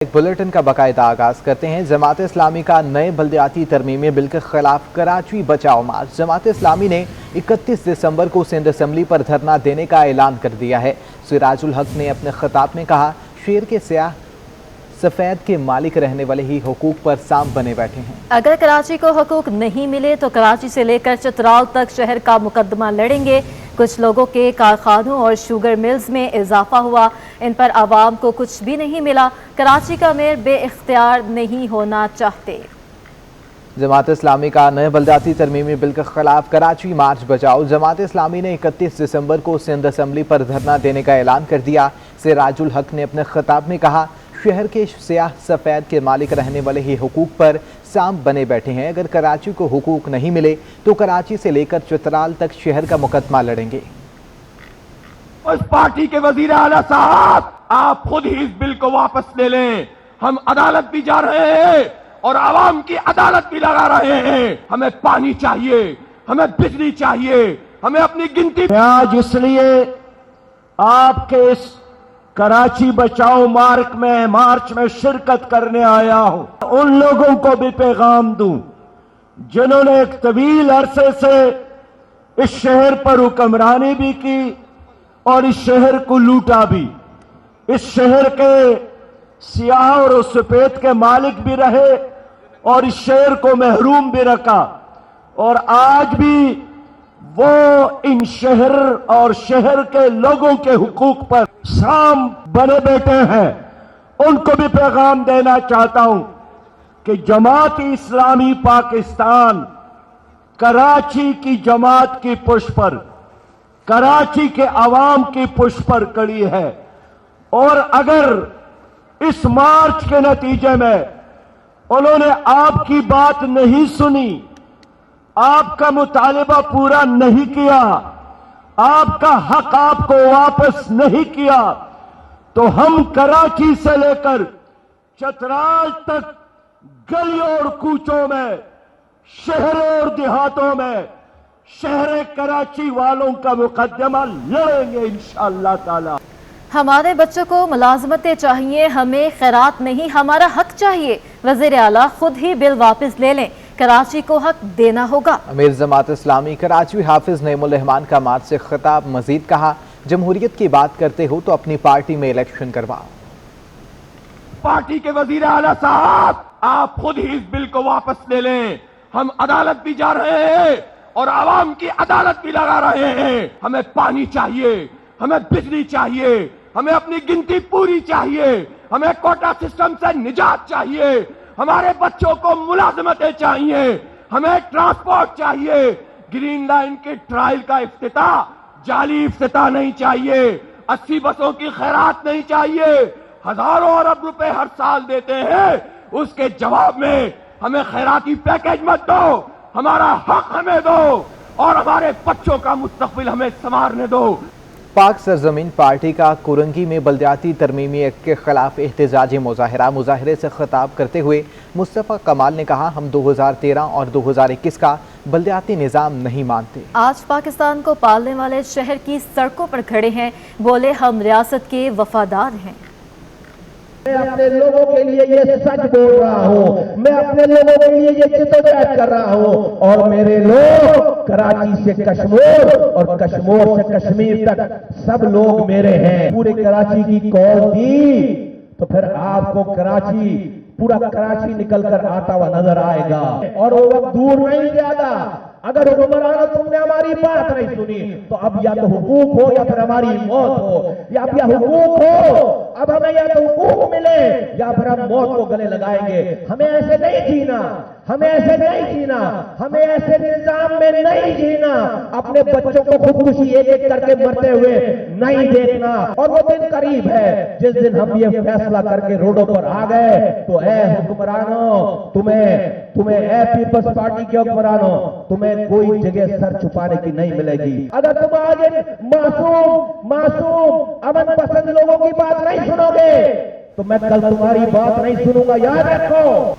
ایک बुलेटिन का बाकायदा आगाज करते हैं। जमात इस्लामी का नए बल्दियाती तरमीमी बिल के खिलाफ कराची बचाओ मार्च। जमात इस्लामी ने 31 दिसंबर को सिंध असम्बली पर धरना देने का ऐलान कर दिया है। सिराजुल हक ने अपने खिताब में कहा, शेर के स्याह सफेद के मालिक रहने वाले ही हुकूक पर सांप बने बैठे हैं। अगर कराची को हुकूक नहीं मिले तो कराची से लेकर चतराल तक शहर का मुकदमा लड़ेंगे। कुछ लोगों के कारखानों और शुगर मिल्स में इजाफा हुआ, इन पर आवाम को कुछ भी नहीं मिला। कराची का मेयर बेइख्तियार नहीं होना चाहते। जमात इस्लामी का नए बल्दियाती तरमीमी बिल के खिलाफ कराची मार्च बचाओ। जमात इस्लामी ने 31 दिसंबर को सिंध असम्बली पर धरना देने का ऐलान कर दिया। सिराजुल हक ने अपने खिताब में कहा, शहर के स्याह सफेद के मालिक रहने वाले ही हुकूक पर सांप बने बैठे हैं। अगर कराची को हुकूक नहीं मिले तो कराची से लेकर चतराल तक शहर का मुकदमा लड़ेंगे। उस पार्टी के वजीर आला साहब, आप खुद ही इस बिल को वापस ले लें। हम अदालत भी जा रहे हैं और आवाम की अदालत भी लगा रहे हैं। हमें पानी चाहिए, हमें बिजली चाहिए, हमें अपनी गिनती। आज इसलिए आपके इस कराची बचाओ मार्च में शिरकत करने आया हूं। उन लोगों को भी पैगाम दूं जिन्होंने एक तवील अरसे से इस शहर पर हुक्मरानी भी की और इस शहर को लूटा भी। इस शहर के सियाह और सफेद के मालिक भी रहे और इस शहर को महरूम भी रखा, और आज भी वो इन शहर और शहर के लोगों के हुकूक पर सांप बने बैठे हैं। उनको भी पैगाम देना चाहता हूं कि जमात इस्लामी पाकिस्तान कराची की जमात की पुश पर, कराची के अवाम की पुश पर खड़ी है, और अगर इस मार्च के नतीजे में उन्होंने आपकी बात नहीं सुनी, आपका मुतालिबा पूरा नहीं किया, आपका हक आपको वापस नहीं किया, तो हम कराची से लेकर चतराल तक गलियों और कूचों में, शहरों और देहातों में शहर कराची वालों का मुकदमा लड़ेंगे इंशाअल्लाह ताला। हमारे बच्चों को मुलाजमतें चाहिए, हमें खैरात नहीं, हमारा हक चाहिए। वज़ीर आला खुद ही बिल वापस ले लें, कराची को हक देना होगा। अमीर जमात इस्लामी कराची हाफिज नईमुल रहमान का मार्च से खिताब। मजीद कहा, जमहूरियत की बात करते हो तो अपनी पार्टी में इलेक्शन करवाओ। पार्टी के वजीर आला साहब, आप खुद ही इस बिल को वापस ले लें। हम अदालत भी जा रहे हैं और आवाम की अदालत भी लगा रहे हैं। हमें पानी चाहिए, हमें बिजली चाहिए, हमें अपनी गिनती पूरी चाहिए, हमें कोटा सिस्टम से निजात चाहिए, हमारे बच्चों को मुलाजमतें चाहिए, हमें ट्रांसपोर्ट चाहिए। ग्रीन लाइन के ट्रायल का इफ्तिताह जाली इफ्तिताह नहीं चाहिए, 80 बसों की खैरात नहीं चाहिए। हजारों अरब रुपए हर साल देते हैं, उसके जवाब में हमें खैराती पैकेज मत दो, हमारा हक हमें दो और हमारे बच्चों का मुस्तकबिल हमें संवारने दो। पाक सरजमीन पार्टी का कुरंगी में बल्दियाती तरमीमी एक्ट के खिलाफ एहतजाजी मुजाहरे से खिताब करते हुए मुस्तफ़ा कमाल ने कहा, हम 2013 और 2021 का बल्दियाती निज़ाम नहीं मानते। आज पाकिस्तान को पालने वाले शहर की सड़कों पर खड़े हैं, बोले हम रियासत के वफादार हैं। मैं अपने लोगों के लिए ये सच बोल रहा हूँ, मैं अपने लोगों के लिए ये जिद्दोजहद कर रहा हूँ, और मेरे लोग कराची से कश्मीर और कश्मीर से कश्मीर तक सब लोग मेरे हैं। पूरे कराची की कौल दी तो फिर आपको कराची, पूरा कराची निकल कर आता हुआ नजर आएगा, और वो वक्त दूर नहीं ज्यादा। अगर हुक्मरानों तुमने हमारी बात नहीं सुनी तो अब या तो हुकूक हो या फिर हमारी मौत हो, या हुकूक हो, अब हमें या तो हुकूक मिले या फिर हम मौत को गले लगाएंगे। हमें ऐसे नहीं जीना, हमें ऐसे नहीं जीना, हमें ऐसे निजाम में नहीं जीना। अपने बच्चों को खुदकुशी एक एक करके मरते हुए नहीं देखना। और वो दिन करीब है जिस दिन हम ये फैसला करके रोडों पर आ गए तो ऐ हुक्मरानों, तुम्हें ऐ पीपल्स पार्टी के हुक्मरानों, तुम्हें कोई जगह सर छुपाने की नहीं मिलेगी। अगर तुम आज मासूम अमन पसंद लोगों की बात नहीं सुनोगे तो मैं कल तुम्हारी बात नहीं सुनूंगा, याद रखो।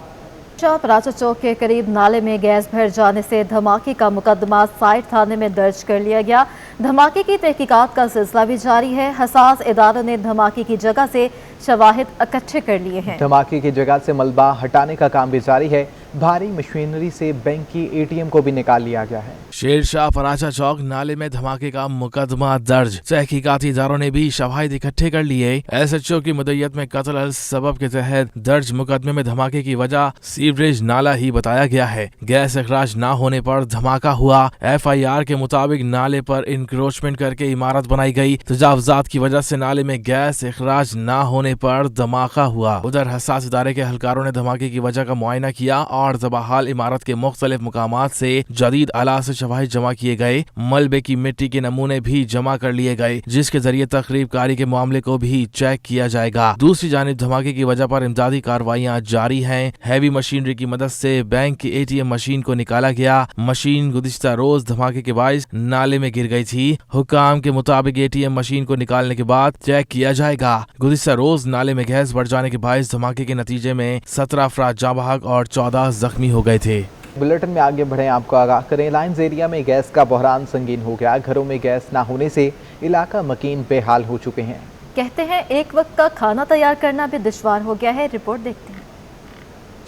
पराचा चौक के करीब नाले में गैस भर जाने से धमाके का मुकदमा साइट थाने में दर्ज कर लिया गया। धमाके की तहकीकात का सिलसिला भी जारी है। हसास इदारों ने धमाके की जगह से शवाहिद इकट्ठे कर लिए हैं। धमाके की जगह से मलबा हटाने का काम भी जारी है। भारी मशीनरी से बैंक की एटीएम को भी निकाल लिया गया है। शेरशाह पराचा चौक नाले में धमाके का मुकदमा दर्ज। तहकीकाती इदारों ने भी शवाहिद इकट्ठे कर लिए। SHO की मुद्दत में कत्ल अल सबब के तहत दर्ज मुकदमे में धमाके की वजह सीवरेज नाला ही बताया गया है। गैस अखराज न होने पर धमाका हुआ। FIR के मुताबिक नाले पर इंक्रोचमेंट करके इमारत बनाई गई। तजावजात की वजह से नाले में गैस अखराज न होने पर धमाका हुआ। उधर हसास इदारे के अहलकारों ने धमाके की वजह का मुआयना किया और ज़बाहाल इमारत के मुख्तलिफ मुकामात से जदीद आला से शवाहिद जमा किए गए। मलबे की मिट्टी के नमूने भी जमा कर लिए गए, जिसके जरिए तकरीब कारी के मामले को भी चेक किया जाएगा। दूसरी जानिब धमाके की वजह पर इमदादी कार्रवाइयाँ जारी हैं। हैवी मशीनरी की मदद से बैंक की ATM मशीन को निकाला गया। मशीन गुज़िश्ता रोज धमाके के बाइस नाले में गिर गई थी। हुक्काम के मुताबिक ATM मशीन को निकालने के बाद चेक किया जाएगा। गुज़िश्ता रोज नाले में गैस बढ़ जाने के बाइस धमाके के नतीजे में 17 अफराद जाँ बहक और 14 जख्मी हो गए थे। बुलेटिन में आगे बढ़े, आपको आगाह करें। लाइंस एरिया में गैस का बहरान संगीन हो गया। घरों में गैस ना होने से इलाका मकीन बेहाल हो चुके हैं। कहते हैं एक वक्त का खाना तैयार करना भी दुश्वार हो गया है। रिपोर्ट देखते हैं।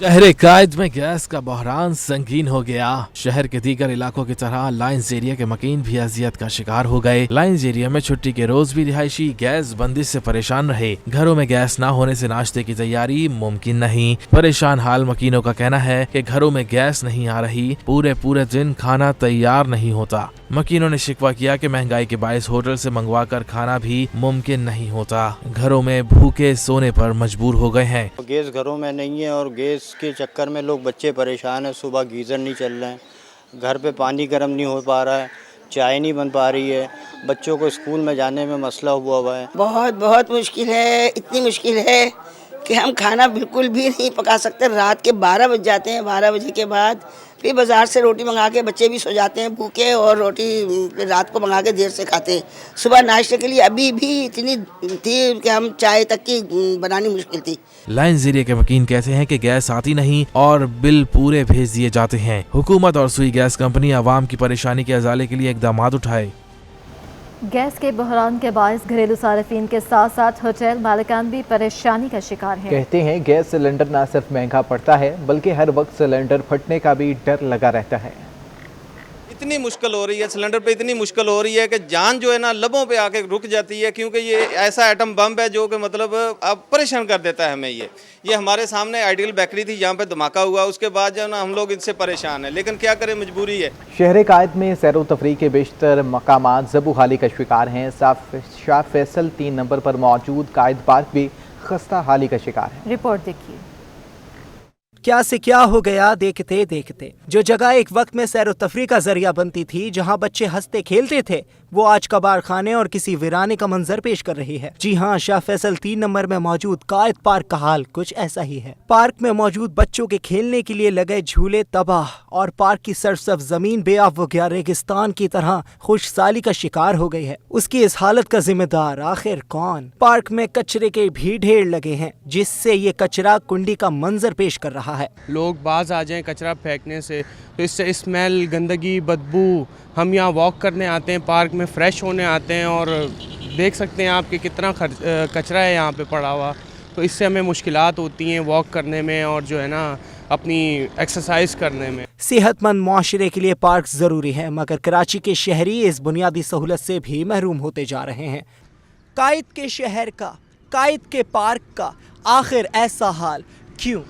शहर कायद में गैस का बहरान संगीन हो गया। शहर के दीगर इलाकों की तरह लाइंस एरिया के मकीन भी अजियत का शिकार हो गए। लाइंस एरिया में छुट्टी के रोज भी रिहायशी गैस बंदिश से परेशान रहे। घरों में गैस ना होने से नाश्ते की तैयारी मुमकिन नहीं। परेशान हाल मकीनों का कहना है कि घरों में गैस नहीं आ रही, पूरे दिन खाना तैयार नहीं होता। मकीनों ने शिकवा किया कि महंगाई के बायस होटल से मंगवा कर खाना भी मुमकिन नहीं होता। घरों में भूखे सोने पर मजबूर हो गए हैं। गैस घरों में नहीं है और गैस के चक्कर में लोग बच्चे परेशान हैं। सुबह गीज़र नहीं चल रहे हैं, घर पे पानी गर्म नहीं हो पा रहा है, चाय नहीं बन पा रही है, बच्चों को स्कूल में जाने में मसला हुआ है। बहुत मुश्किल है। इतनी मुश्किल है कि हम खाना बिल्कुल भी नहीं पका सकते। रात के 12 बज जाते हैं। 12 बजे के बाद फिर बाज़ार से रोटी मंगा के बच्चे भी सो जाते हैं भूखे, और रोटी रात को मंगा के देर से खाते हैं। सुबह नाश्ते के लिए अभी भी इतनी थी कि हम चाय तक की बनानी मुश्किल थी। लाइंस एरिया के मकीन कहते हैं कि गैस आती नहीं और बिल पूरे भेज दिए जाते हैं। हुकूमत और सुई गैस कंपनी आवाम की परेशानी के अजाले के लिए इकदाम उठाए। गैस के बहरान के बायस घरेलू सार्फिन के साथ साथ होटल मालिकान भी परेशानी का शिकार है। कहते हैं गैस सिलेंडर न सिर्फ महंगा पड़ता है बल्कि हर वक्त सिलेंडर फटने का भी डर लगा रहता है। इतनी मुश्किल हो रही है, सिलेंडर पे इतनी मुश्किल हो रही है कि जान जो है ना लबों पे आके रुक जाती है, क्योंकि ये ऐसा एटम बम है जो कि मतलब अब परेशान कर देता है हमें। ये हमारे सामने आइडियल बेकरी थी जहाँ पे धमाका हुआ, उसके बाद जो है ना हम लोग इनसे परेशान हैं, लेकिन क्या करें, मजबूरी है। शहर कायद में सैर तफरीह के बेशतर मकामात ज़बूहाली का शिकार हैं। शाह फैसल 3 नंबर पर मौजूद कायद पार्क भी खस्ता हाली का शिकार है। रिपोर्ट देखिए। क्या से क्या हो गया देखते देखते। जो जगह एक वक्त में सैर तफरीह का जरिया बनती थी, जहां बच्चे हंसते खेलते थे, वो आज कबाड़ खाने और किसी वीराने का मंजर पेश कर रही है। जी हाँ, शाह फैसल 3 नंबर में मौजूद कायद पार्क का हाल कुछ ऐसा ही है। पार्क में मौजूद बच्चों के खेलने के लिए लगे झूले तबाह और पार्क की सरसब्ज जमीन बेआब व रेगिस्तान की तरह खुशसाली का शिकार हो गई है। उसकी इस हालत का जिम्मेदार आखिर कौन? पार्क में कचरे के भी ढेर लगे हैं, जिससे ये कचरा कुंडी का मंजर पेश कर रहा है। लोग बाज आ जाएं कचरा फेंकने से, तो इससे स्मेल, गंदगी, बदबू। हम यहाँ वॉक करने आते हैं, पार्क में फ्रेश होने आते हैं, और देख सकते हैं आप कि कितना कचरा है यहाँ पे पड़ा हुआ। तो इससे हमें मुश्किलात होती हैं वॉक करने में और जो है ना अपनी एक्सरसाइज करने में। सेहतमंद मुआशरे के लिए पार्क ज़रूरी है, मगर कराची के शहरी इस बुनियादी सहूलत से भी महरूम होते जा रहे हैं। कायद के शहर का, कायद के पार्क का आखिर ऐसा हाल क्यों?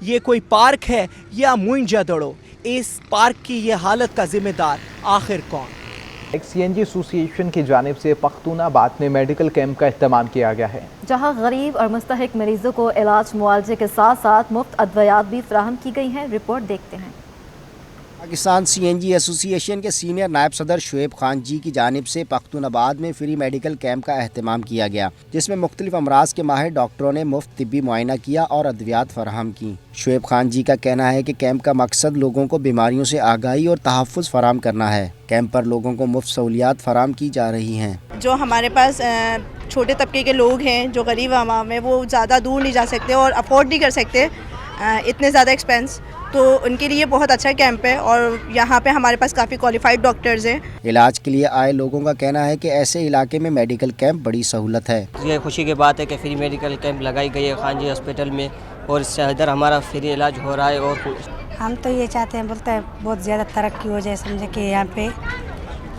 ये कोई पार्क है या मुंजा दड़ो? इस पार्क की ये हालत का जिम्मेदार आखिर कौन? CNG एसोसिएशन की जानिब से पख्तूनाबाद में मेडिकल कैंप का एहतमाम किया गया है, जहां गरीब और मुस्तहिक मरीजों को इलाज मुआवजे के साथ साथ मुफ्त अद्वियात भी फराहम की गई हैं। रिपोर्ट देखते हैं। पाकिस्तान CNG एसोसिएशन के सीनियर नायब सदर शुएब खान जी की जानिब से पख्तूनाबाद में फ्री मेडिकल कैंप का अहतमाम किया गया, जिसमें मुख्तलिफ अमराज के माहिर डॉक्टरों ने मुफ्त तिब्बी मुआयना किया और अद्वियात फराहम की। शुएब खान जी का कहना है कि कैंप का मकसद लोगों को बीमारियों से आगाही और तहफ़्फ़ुज़ फराहम करना है। कैंप पर लोगों को मुफ्त सहूलियात फराहम की जा रही हैं। जो हमारे पास छोटे तबके के लोग हैं, जो गरीब आवाम है, वो ज़्यादा दूर नहीं जा सकते और अफोर्ड नहीं कर सकते इतने ज़्यादा एक्सपेंस, تو ان کے لیے بہت اچھا کیمپ ہے اور یہاں پہ ہمارے پاس کافی کوالیفائڈ ڈاکٹرز ہیں. علاج کے لیے آئے لوگوں کا کہنا ہے کہ ایسے علاقے میں میڈیکل کیمپ بڑی سہولت ہے. یہ خوشی کی بات ہے کہ فری میڈیکل کیمپ لگائی گئی ہے خان جی ہاسپٹل میں اور اس سے ادھر ہمارا فری علاج ہو رہا ہے. اور ہم تو یہ چاہتے ہیں بولتے ہیں بہت زیادہ ترقی ہو جائے, سمجھے کہ یہاں پہ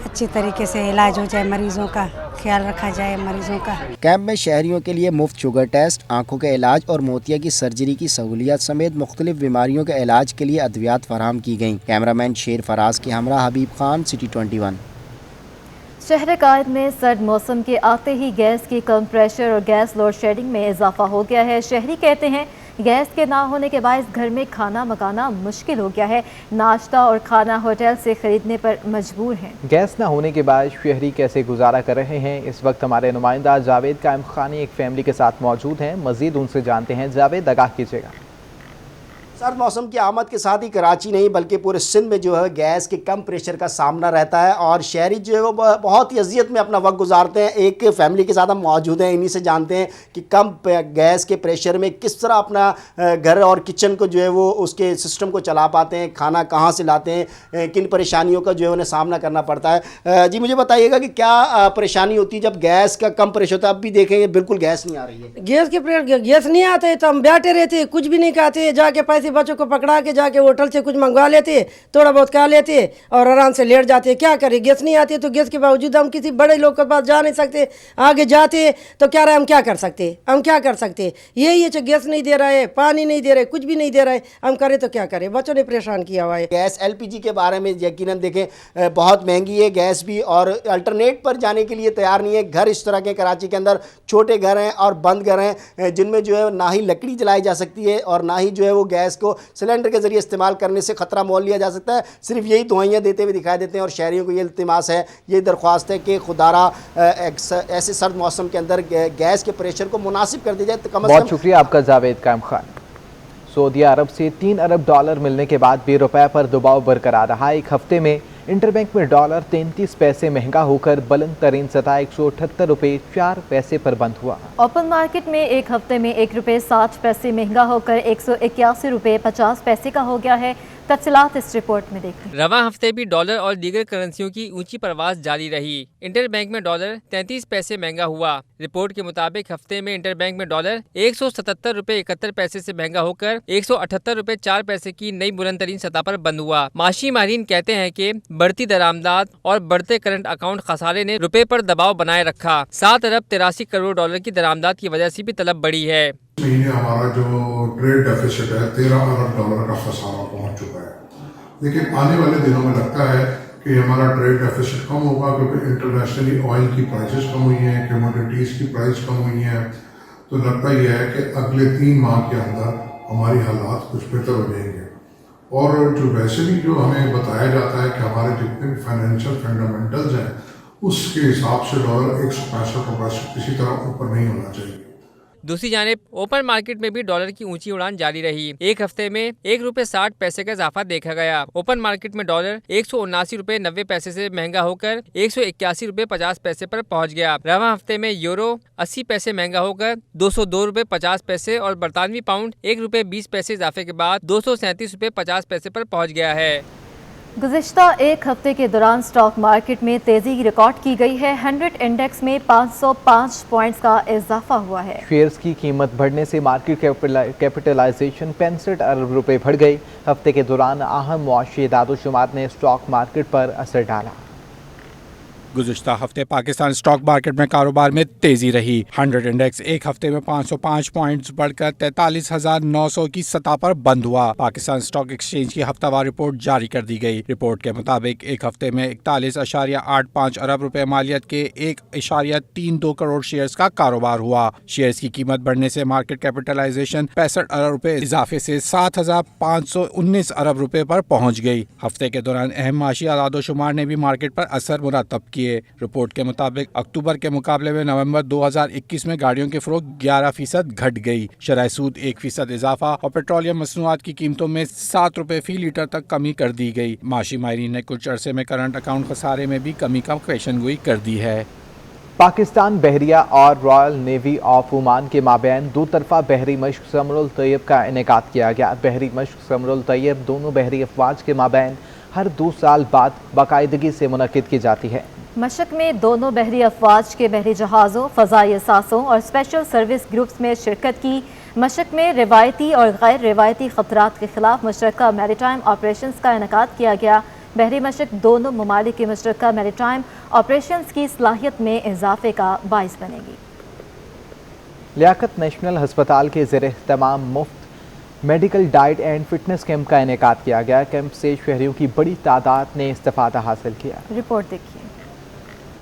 اچھی طریقے سے علاج ہو جائے, مریضوں کا خیال رکھا جائے مریضوں کا. کیمپ میں شہریوں کے لیے مفت شوگر ٹیسٹ, آنکھوں کے علاج اور موتیا کی سرجری کی سہولیات سمیت مختلف بیماریوں کے علاج کے لیے ادویات فراہم کی گئیں. کیمرہ مین شیر فراز کے ہمراہ حبیب خان, سٹی 21. شہر قائد میں سرد موسم کے آتے ہی گیس کی کم پریشر اور گیس لوڈ شیڈنگ میں اضافہ ہو گیا ہے. شہری کہتے ہیں گیس کے نہ ہونے کے باعث گھر میں کھانا پکانا مشکل ہو گیا ہے. ناشتہ اور کھانا ہوٹل سے خریدنے پر مجبور ہیں. گیس نہ ہونے کے باعث شہری کیسے گزارا کر رہے ہیں, اس وقت ہمارے نمائندہ جاوید قائم خانی ایک فیملی کے ساتھ موجود ہیں. مزید ان سے جانتے ہیں. جاوید, آگاہ کیجیے گا. سرد موسم کی آمد کے ساتھ ہی کراچی نہیں بلکہ پورے سندھ میں جو ہے گیس کے کم پریشر کا سامنا رہتا ہے اور شہری جو ہے وہ بہت ہی اذیت میں اپنا وقت گزارتے ہیں. ایک فیملی کے ساتھ ہم موجود ہیں, انہی سے جانتے ہیں کہ کم گیس کے پریشر میں کس طرح اپنا گھر اور کچن کو جو ہے وہ اس کے سسٹم کو چلا پاتے ہیں, کھانا کہاں سے لاتے ہیں, کن پریشانیوں کا جو ہے انہیں سامنا کرنا پڑتا ہے. جی مجھے بتائیے گا کہ کیا پریشانی ہوتی ہے جب گیس کا کم پریشر ہوتا ہے؟ اب بھی دیکھیں گے بالکل گیس نہیں آ رہی ہے. گیس نہیں آتے تو ہم بیٹھے رہتے, کچھ بھی نہیں کھاتے, جا کے پیسے بچوں کو پکڑا کے جا کے ہوٹل سے کچھ منگوا لیتے, تھوڑا بہت کھا لیتے اور آرام سے لیٹ جاتے. کیا کرے, گیس نہیں آتی تو گیس کے باوجود ہم کسی بڑے لوگ کے پاس جا نہیں سکتے. آگے جاتے تو کیا رہے, ہم کیا کر سکتے, ہم کیا کر سکتے. یہی ہے کہ گیس نہیں دے رہا ہے, پانی نہیں دے رہے, کچھ بھی نہیں دے رہا ہے, ہم کرے تو کیا کرے. بچوں نے پریشان کیا ہوا ہے. گیس LPG کے بارے میں یقیناً دیکھیں بہت مہنگی ہے گیس بھی, اور الٹرنیٹ پر جانے کے لیے تیار نہیں ہے. گھر اس طرح کے کراچی کے اندر چھوٹے گھر ہیں اور بند گھر ہیں جن میں جو ہے نہ ہی لکڑی جلائی جا سکتی ہے اور نہ ہی جو ہے وہ گیس کو سلنڈر کے ذریعے استعمال کرنے سے خطرہ مول لیا جا سکتا ہے. صرف یہی دعائیاں دیتے ہوئے دکھائی دیتے ہیں اور شہریوں کو یہ التماس ہے, یہ درخواست ہے کہ خدارہ ایسے سرد موسم کے اندر گیس کے پریشر کو مناسب کر دیا جائے. بہت شکریہ آپ کا جاوید قائم خان. سعودی عرب سے $3 ارب ملنے کے بعد بھی روپے پر دباؤ برقرار رہا. ایک ہفتے میں انٹر بینک میں ڈالر 33 پیسے مہنگا ہو کر بلند ترین سطح $178.04 پر بند ہوا. اوپن مارکیٹ میں ایک ہفتے میں $1.60 مہنگا ہو کر $181.50 کا ہو گیا ہے. تفصیلات اس رپورٹ میں دیکھیں. رواں ہفتے بھی ڈالر اور دیگر کرنسیوں کی اونچی پرواز جاری رہی. انٹر بینک میں ڈالر 33 پیسے مہنگا ہوا. رپورٹ کے مطابق ہفتے میں انٹر بینک میں ڈالر $177.71 سے مہنگا ہو کر $178.04 کی نئی بلند ترین سطح پر بند ہوا. معاشی ماہرین کہتے ہیں کہ بڑھتی درآمدات اور بڑھتے کرنٹ اکاؤنٹ خسارے نے روپے پر دباؤ بنائے رکھا. $7.83 کروڑ کی درآمدات کی وجہ سے بھی طلب بڑھی ہے. مہینے ہمارا جو ٹریڈ ڈیفیسٹ ہے $13 ارب کا خسارہ پہنچ چکا ہے. لیکن آنے والے دنوں میں لگتا ہے کہ ہمارا ٹریڈ ڈیفیسٹ کم ہوگا کیونکہ انٹرنیشنلی آئل کی پرائسز کم ہوئی ہیں, کموڈیٹیز کی پرائس کم ہوئی ہیں. تو لگتا یہ ہے کہ اگلے 3 ماہ کے اندر ہماری حالات کچھ بہتر ہو جائیں گے. اور جو ویسے بھی جو ہمیں بتایا جاتا ہے کہ ہمارے جتنے بھی فائنینشیل فنڈامنٹلز ہیں اس کے حساب سے ڈالر $165 کسی طرح اوپر نہیں ہونا چاہیے. دوسری جانب اوپن مارکیٹ میں بھی ڈالر کی اونچی اڑان جاری رہی. ایک ہفتے میں $1.60 کا اضافہ دیکھا گیا. اوپن مارکیٹ میں ڈالر $179.90 سے مہنگا ہو کر $181.50 پر پہنچ گیا. رواں ہفتے میں یورو 80 پیسے مہنگا ہو کر $202.50 اور برطانوی پاؤنڈ $1.20 اضافے کے بعد $237.50 پر پہنچ گیا ہے. گزشتہ ایک ہفتے کے دوران سٹاک مارکیٹ میں تیزی ریکارڈ کی گئی ہے. 100 انڈیکس میں 505 پوائنٹس کا اضافہ ہوا ہے. شیئرز کی قیمت بڑھنے سے مارکیٹ کیپٹلائزیشن $65 ارب بڑھ گئی. ہفتے کے دوران اہم معاشی اعداد و شمار نے سٹاک مارکیٹ پر اثر ڈالا. گزشتہ ہفتے پاکستان سٹاک مارکیٹ میں کاروبار میں تیزی رہی. 100 انڈیکس ایک ہفتے میں 505 پوائنٹس بڑھ کر 43,900 کی سطح پر بند ہوا. پاکستان سٹاک ایکسچینج کی ہفتہ وار رپورٹ جاری کر دی گئی. رپورٹ کے مطابق ایک ہفتے میں 41.85 ارب روپے مالیت کے 1.32 کروڑ شیئرز کا کاروبار ہوا. شیئرز کی قیمت بڑھنے سے مارکیٹ کیپٹلائزیشن 65 ارب روپے اضافے سے 7,519 ارب روپے پر پہنچ گئی. ہفتے کے دوران اہم معاشی اعداد و شمار نے بھی مارکیٹ پر اثر مرتب کیے. رپورٹ کے مطابق اکتوبر کے مقابلے میں نومبر 2021 میں گاڑیوں کی فروخت 11% گھٹ گئی. شرح سود 1% اضافہ اور پیٹرولیم مصنوعات کی قیمتوں میں $7 فی لیٹر تک کمی کر دی گئی. معاشی ماہرین نے کچھ عرصے میں کرنٹ اکاؤنٹ خسارے میں بھی کمی کا پیشن گوئی کر دی ہے. पाकिस्तान बहरिया और रॉयल नेवी ऑफ ओमान के माबैन दो तरफा बहरी मश्क समरुल तैयब का इनेकाद किया गया। बहरी मश्क समरुल तैयब दोनों बहरी अफवाज के माबैन हर 2 साल बाद बाकायदगी से मुनक्किद की जाती है। मशक में दोनों बहरी अफवाज के बहरी जहाज़ों, फ़ज़ाई असासों और स्पेशल सर्विस ग्रुप्स में शिरकत की। मशक में रिवायती और गैर रिवायती ख़तरात के खिलाफ मुश्तरका मैरीटाइम ऑपरेशंस का इनेकाद किया गया। बहरी मशक दोनों ममालिक के मुश्तरका मैरीटाइम ऑपरेशंस की सलाहियत में इजाफे का बाइस बनेगी। लियाकत नेशनल हस्पताल के ज़ेर एहतमाम मुफ्त medical diet and fitness camp का इनेकाद किया गया। कैंप से शहरियों की बड़ी तादाद ने इस्तिफादा हासिल किया। रिपोर्ट देखिए।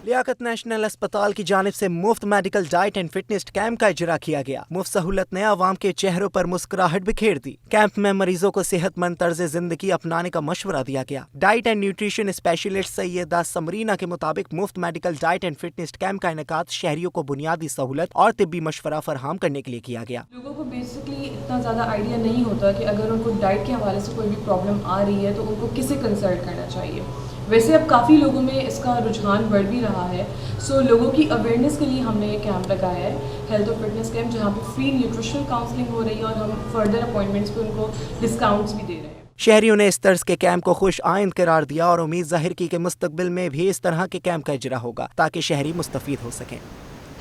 लियाकत नेशनल अस्पताल की जानिब से मुफ्त medical diet and fitness camp का इजरा किया गया। मुफ्त सहूलत ने आवाम के चेहरों पर मुस्कुराहट बिखेर दी। कैंप में मरीजों को सेहतमंद तर्ज जिंदगी अपनाने का मशवरा दिया गया। Diet and nutrition specialist Syeda Samreena के मुताबिक मुफ्त medical diet and fitness camp का इनेकाद शहरियों को बुनियादी सहूलत और तिब्बी मशवरा फराहम करने के लिए किया गया। लोगों को बेसिकली इतना ज़्यादा आइडिया नहीं होता कि अगर उनको डाइट के हवाले से कोई भी प्रॉब्लम आ रही है तो उनको किसे कंसल्ट करना चाहिए। वैसे अब काफ़ी लोगों में इसका रुझान बढ़ भी रहा है। सो लोगों की अवेयरनेस के लिए हमने ये कैंप लगाया है, हेल्थ और फिटनेस कैंप, जहाँ पे फ्री न्यूट्रिशनल काउंसलिंग हो रही है और हम फर्दर अपॉइंटमेंट्स पे उनको डिस्काउंट्स भी दे रहे हैं। शहरियों ने इस तर्ज के कैंप को खुश आइंद करार दिया और उम्मीद जाहिर की कि मुस्तकबिल में भी इस तरह के कैंप का इजरा होगा ताकि शहरी मुस्तफीद हो सकें।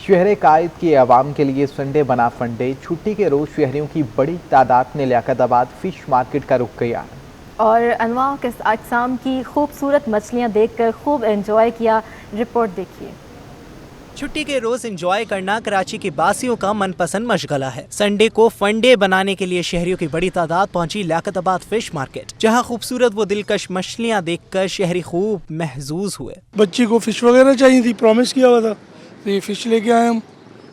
शहर कायद की आवाम के लिए संडे बना फंडे। छुट्टी के रोज़ शहरियों की बड़ी तादाद ने लियाकताबाद फिश मार्केट का रुख किया और अनवा के अक़साम की खूबसूरत मछलियाँ देखकर खूब एंजॉय किया। रिपोर्ट देखिए। छुट्टी के रोज एंजॉय करना कराची के बासियों का मनपसंद मशगला है। संडे को फंडे बनाने के लिए शहरियों की बड़ी तादाद पहुंची लियाकताबाद फिश मार्केट, जहां खूबसूरत व दिलकश मछलियां देखकर शहरी खूब महजूज हुए। बच्ची को फिश वगैरह चाहिए थी, प्रॉमिस किया हुआ था, तो ये फिश लेके आए हम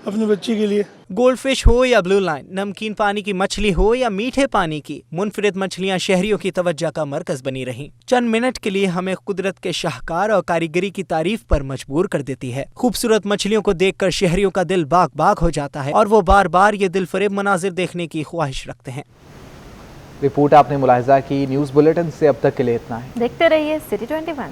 अपने बच्चे के लिए। गोल्ड फिश हो या ब्लू लाइन, नमकीन पानी की मछली हो या मीठे पानी की, मुनफरिद मछलियां शहरियों की तवज्जो का मरकज बनी रहीं। चंद मिनट के लिए हमें कुदरत के शाहकार और कारीगरी की तारीफ पर मजबूर कर देती है। खूबसूरत मछलियों को देखकर शहरियों का दिल बाग बाग हो जाता है और वो बार बार ये दिल फरेब मनाजिर देखने की ख्वाहिश रखते हैं। रिपोर्ट आपने मुलाहिजा की। न्यूज़ बुलेटिन से अब तक के लिए इतना है। देखते रहिए सिटी 21।